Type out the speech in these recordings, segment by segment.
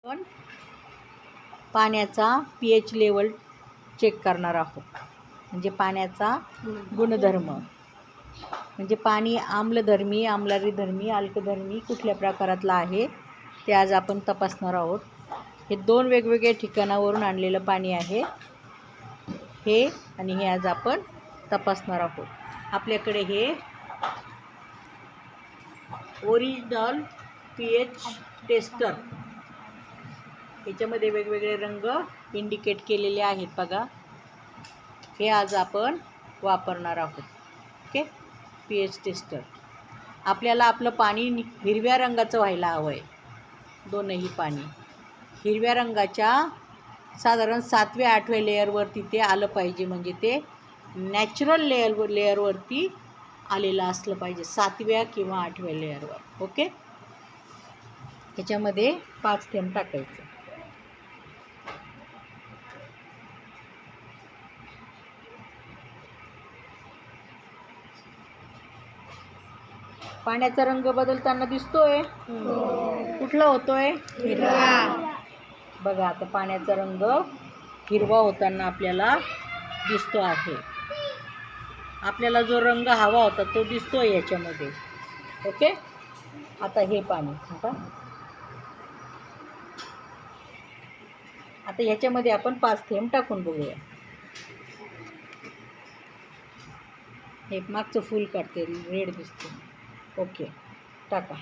आपण पाण्याचा pH level check करणार आहोत. म्हणजे पाण्याचा गुणधर्म, म्हणजे पाणी आम्लधर्मी, आम्लारीधर्मी, अल्कधर्मी कुठल्या प्रकारातलं आहे ते आज आपण तपासणार आहोत. हे दोन वेगवेगळ्या ठिकाणावरून आणलेलं पाणी आहे हे, आणि हे आज आपण तपासणार आहोत. आपल्याकडे हे ओरिजिनल pH टेस्टर, याच्यामध्ये वेगवेगळे रंग इंडिकेट केलेले आहेत बघा. हे आज आपण वापरणार आहोत. Okay, pH tester. आपल्याला आपलं पाणी हिरव्या रंगाचं व्हायला हवं आहे. दोनही पाणी हिरव्या रंगाच्या साधारण 7व्या 8व्या लेअरवरती ते आलं पाहिजे. म्हणजे ते नॅचरल लेअरवरती आलेलं असलं पाहिजे, 7व्या किंवा 8व्या लेअरवर. ओके, त्याच्यामध्ये 5 थेंब टाकायचे. पाण्याचा रंग बदलताना दिसतोय? कुठला होतोय? हिरवा. बघा, आता पाण्याचा रंग हिरवा होताना आपल्याला दिसतो आहे. आपल्याला जो रंग हवा होता तो दिसतोय याच्यामध्ये. ओके, आता हे पाणी आता ह्याच्यामध्ये आपण 5 थेंब टाकून बघूया. हे मागचं फुल काढते, रेड दिसते. ओके, टाका.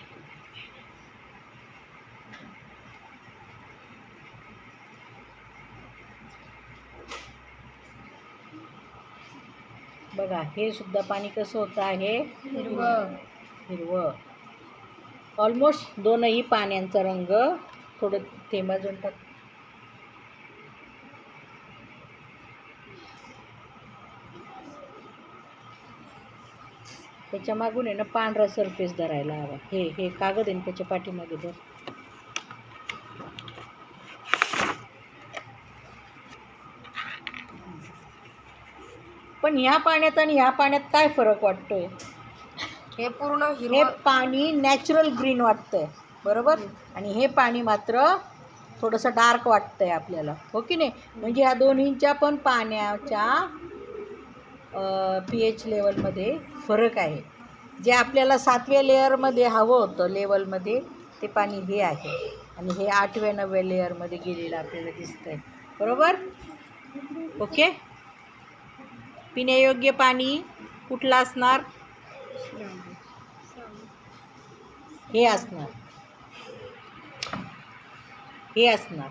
बघा, हे सुद्धा पाणी कसं होतं आहे? हिरवं. ऑलमोस्ट दोनही पाण्यांचा रंग थोडं थेंब अजून टाक. त्याच्या मागून आहे ना पांढरा सरफेस धरायला हवा. हे कागद आहे त्याच्या पाठीमागे धर. पण ह्या पाण्यात आणि ह्या पाण्यात काय फरक वाटतोय? हे पूर्ण हे पाणी नॅचरल ग्रीन वाटतंय, बरोबर, आणि हे पाणी मात्र थोडंसं डार्क वाटतंय आपल्याला, हो की नाही? म्हणजे ह्या दोन्हींच्या पण पाण्याच्या pH लेवलमध्ये फरक आहे. जे आपल्याला 7व्या लेअरमध्ये हवं होतं लेवलमध्ये, ते पाणी हे आहे, आणि हे 8व्या 9व्या लेअरमध्ये गेलेलं आपल्याला दिसतंय, बरोबर. ओके, पिण्यायोग्य पाणी कुठलं असणार? हे असणार, हे असणार.